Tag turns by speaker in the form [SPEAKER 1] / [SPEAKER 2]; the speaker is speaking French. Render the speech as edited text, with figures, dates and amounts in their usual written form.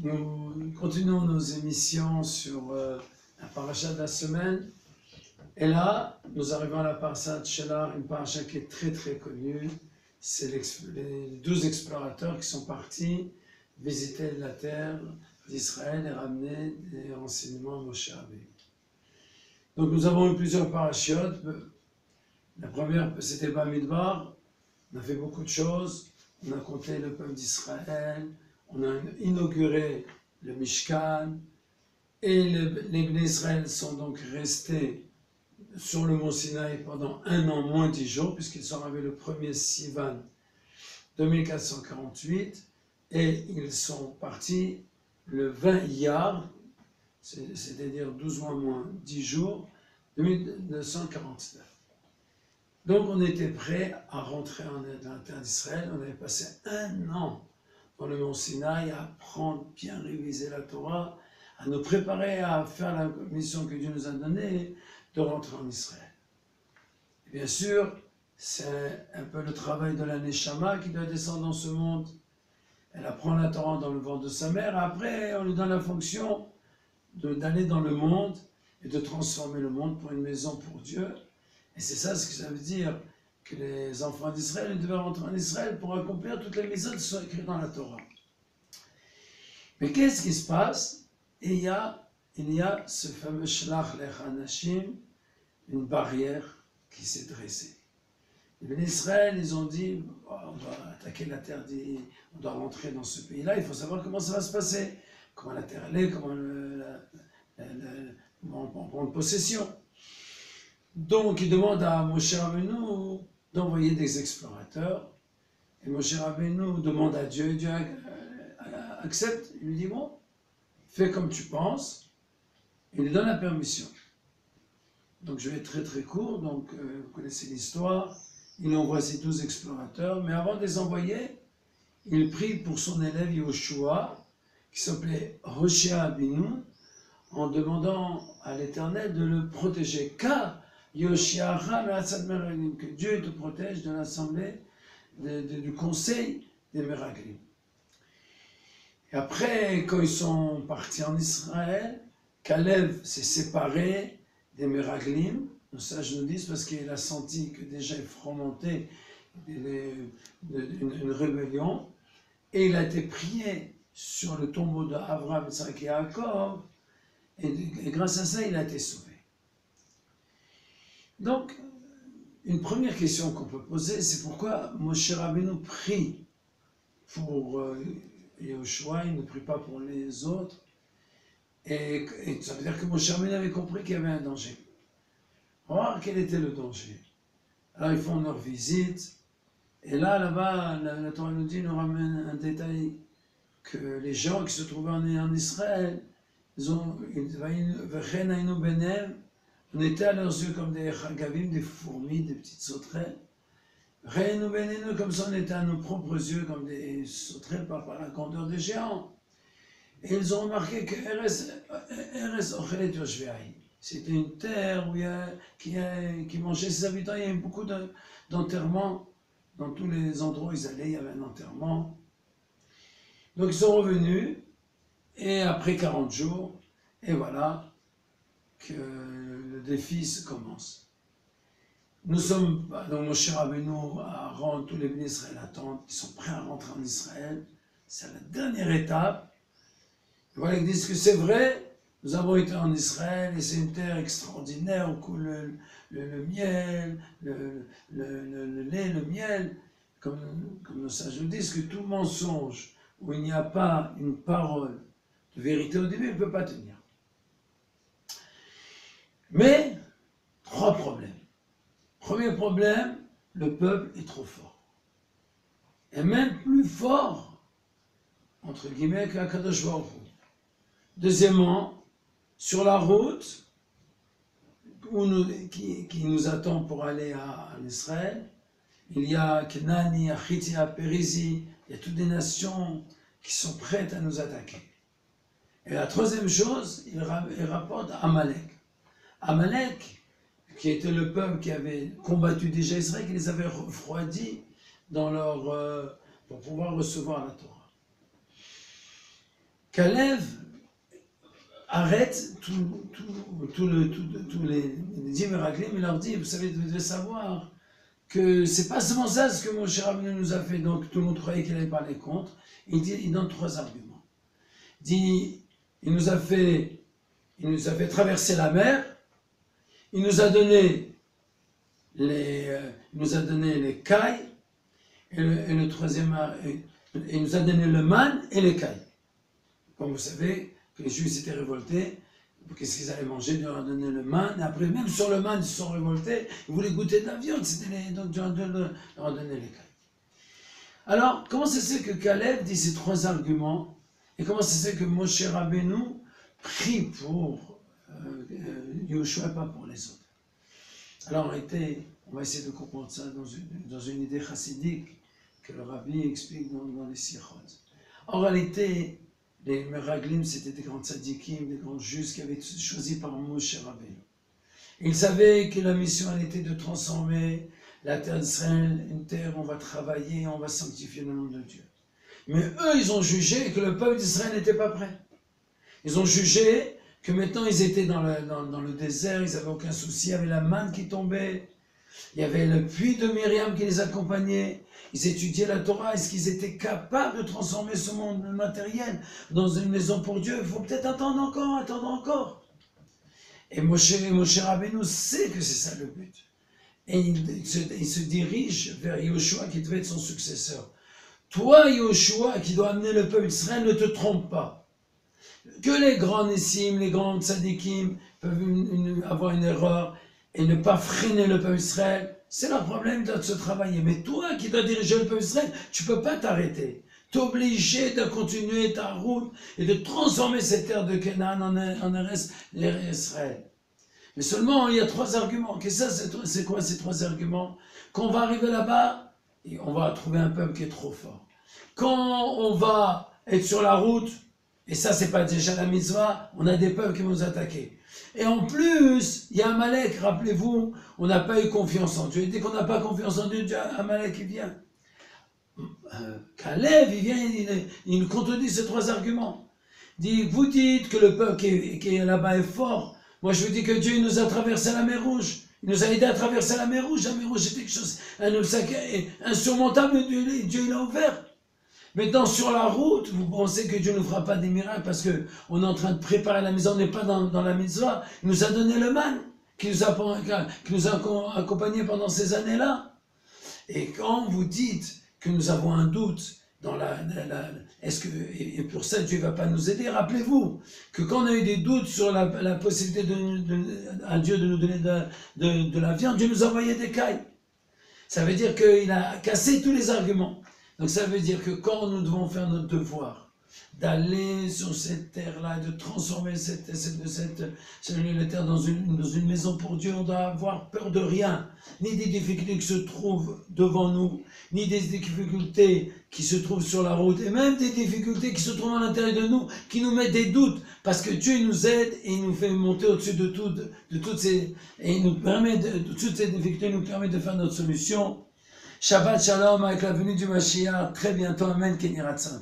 [SPEAKER 1] Nous continuons nos émissions sur la paracha de la semaine. Et là, nous arrivons à la paracha de Shelar, une paracha qui est très très connue. C'est les 12 explorateurs qui sont partis visiter la terre d'Israël et ramener des renseignements à Moshe Rabbeinu. Donc nous avons eu plusieurs parachiotes. La première, c'était Bamidbar. On a fait beaucoup de choses. On a compté le peuple d'Israël. On a inauguré le Mishkan. Et les Bnei Israël sont donc restés sur le mont Sinaï pendant 1 an moins 10 jours, puisqu'ils sont arrivés le 1er Sivan 2448. Et ils sont partis le 20 Iyar, c'est-à-dire 12 mois moins 10 jours, 1949. Donc on était prêt à rentrer dans la terre d'Israël. On avait passé 1 an dans le mont Sinaï à apprendre, bien réviser la Torah, à nous préparer à faire la mission que Dieu nous a donnée, de rentrer en Israël. Et bien sûr, c'est un peu le travail de la Neshama qui doit descendre dans ce monde. Elle apprend la Torah dans le ventre de sa mère, et après on lui donne la fonction d'aller dans le monde et de transformer le monde pour une maison pour Dieu. Et c'est ça ce que ça veut dire, que les enfants d'Israël devaient rentrer en Israël pour accomplir toutes les méthodes qui sont écrites dans la Torah. Mais qu'est-ce qui se passe? Et il y a ce fameux Shlach Lech Anashim, une barrière qui s'est dressée. Les Bnei Israël, ils ont dit, oh, on doit attaquer la terre, on doit rentrer dans ce pays-là, il faut savoir comment ça va se passer, comment la terre elle est, comment on prend possession. Donc, ils demandent à Moshe Rabbeinu d'envoyer des explorateurs, et Moshe Rabbeinu demande à Dieu, et Dieu accepte, il lui dit, bon, fais comme tu penses, il lui donne la permission. Donc je vais être très très court, donc vous connaissez l'histoire, il envoie ses 12 explorateurs, mais avant de les envoyer, il prie pour son élève Yoshua, qui s'appelait Hoshea Abinu, en demandant à l'Éternel de le protéger, car que Dieu te protège de l'assemblée, du conseil des Meraglim. Et après, quand ils sont partis en Israël, Kalev s'est séparé des Meraglim. Nos sages nous disent parce qu'il a senti que déjà il remontait une rébellion. Et il a été prié sur le tombeau d'Abraham, Isaac et Jacob. Et grâce à ça, il a été sauvé. Donc, une première question qu'on peut poser, c'est pourquoi Moshe Rabbeinu prie pour Yoshua, il ne prie pas pour les autres. Et ça veut dire que Moshe Rabbeinu avait compris qu'il y avait un danger. On va voir quel était le danger. Alors ils font leur visite, et là-bas, la Torah nous dit, nous ramène un détail, que les gens qui se trouvaient en Israël, on était à leurs yeux comme des chagavim, des fourmis, des petites sauterelles. Comme ça on était à nos propres yeux comme des sauterelles par la grandeur des géants. Et ils ont remarqué que c'était une terre qui mangeait ses habitants. Il y avait beaucoup d'enterrements. Dans tous les endroits où ils allaient, il y avait un enterrement. Donc ils sont revenus, et après 40 jours, et voilà que le défi se commence. Nous sommes, donc Moshe Rabbeinu rend tous les Bnei Israël attendent, ils sont prêts à rentrer en Israël. C'est la dernière étape. Et voilà, ils disent que c'est vrai, nous avons été en Israël et c'est une terre extraordinaire où coule le miel, le lait, le miel. Comme nos sages nous disent que tout mensonge où il n'y a pas une parole de vérité au début, il ne peut pas tenir. Mais, 3 problèmes. Premier problème, le peuple est trop fort. Et même plus fort, entre guillemets, qu'Akadosh Baruch Hu. Deuxièmement, sur la route qui nous attend pour aller en Israël, il y a Kenani, Achitia, Périsie, il y a toutes des nations qui sont prêtes à nous attaquer. Et la troisième chose, il rapporte Amalek. Amalek, qui était le peuple qui avait combattu déjà Israël, qui les avait refroidis dans pour pouvoir recevoir la Torah. Caleb arrête tous les 10 miracles, il leur dit, vous savez, vous devez savoir que c'est pas seulement ça ce que Moshe Rabbeinu nous a fait, donc tout le monde croyait qu'il allait parler contre. Il donne 3 arguments. Il dit, il nous a fait traverser la mer, il nous a donné les cailles, et le troisième, il nous a donné le man et les cailles. Comme vous savez, que les Juifs s'étaient révoltés, qu'est-ce qu'ils allaient manger? Ils leur a donné le man, et après, même sur le man, ils se sont révoltés, ils voulaient goûter de la viande, donc Dieu leur a donné les cailles. Alors, comment ça se fait que Caleb dit ces 3 arguments, et comment ça se fait que Moshe Rabbeinu prie pour Yoshua, pas pour les autres? Alors, en réalité, on va essayer de comprendre ça dans une idée chassidique que le rabbi explique dans les sikhot. En réalité, les Meraglim, c'était des grands tzadikim, des grands justes qui avaient été choisis par Moshe Rabbeinu. Ils savaient que la mission, elle était de transformer la terre d'Israël, une terre où on va travailler, on va sanctifier le nom de Dieu. Mais eux, ils ont jugé que le peuple d'Israël n'était pas prêt. Ils ont jugé que maintenant ils étaient dans le désert, ils n'avaient aucun souci, il y avait la manne qui tombait, il y avait le puits de Myriam qui les accompagnait, ils étudiaient la Torah, est-ce qu'ils étaient capables de transformer ce monde matériel dans une maison pour Dieu? Il faut peut-être attendre encore. Et Moshe Rabbeinu sait que c'est ça le but. Et il se dirige vers Yoshua qui devait être son successeur. Toi, Yoshua, qui dois amener le peuple d'Israël, ne te trompe pas. Que les grands Nessim, les grands Tzadikim peuvent avoir une erreur et ne pas freiner le peuple d'Israël, c'est leur problème, ils doivent se travailler. Mais toi qui dois diriger le peuple d'Israël, tu ne peux pas t'arrêter. Tu es obligé de continuer ta route et de transformer cette terre de Canaan en Eretz Israël. Mais seulement, il y a 3 arguments. Et ça, c'est quoi ces 3 arguments? Quand on va arriver là-bas, on va trouver un peuple qui est trop fort. Quand on va être sur la route, et ça, c'est pas déjà la mitzvah, on a des peuples qui vont nous attaquer. Et en plus, il y a Amalek, rappelez-vous, on n'a pas eu confiance en Dieu. Et dès qu'on n'a pas confiance en Dieu, Amalek, il vient. Caleb, il vient, il nous contredit ces 3 arguments. Il dit, vous dites que le peuple qui est là-bas est fort. Moi, je vous dis que Dieu nous a traversé la mer Rouge. Il nous a aidé à traverser la mer Rouge. La mer Rouge, c'était quelque chose insurmontable. Dieu l'a ouvert. Maintenant, sur la route, vous pensez que Dieu ne fera pas des miracles parce qu'on est en train de préparer la maison, on n'est pas dans la mitzvah. Il nous a donné le man, qui nous a accompagnés pendant ces années-là. Et quand vous dites que nous avons un doute dans et pour ça Dieu ne va pas nous aider, rappelez-vous que quand on a eu des doutes sur la possibilité à Dieu de nous donner de la viande, Dieu nous a envoyé des cailles. Ça veut dire qu'il a cassé tous les arguments. Donc ça veut dire que quand nous devons faire notre devoir, d'aller sur cette terre-là, de transformer cette terre dans une maison pour Dieu, on doit avoir peur de rien, ni des difficultés qui se trouvent devant nous, ni des difficultés qui se trouvent sur la route, et même des difficultés qui se trouvent à l'intérieur de nous, qui nous mettent des doutes, parce que Dieu nous aide et il nous fait monter au-dessus de toutes ces, et il nous permet de toutes ces difficultés, nous permet de faire notre solution. Shabbat Shalom avec la venue du Mashiach, très bientôt, Amen, Kenny Ratzon.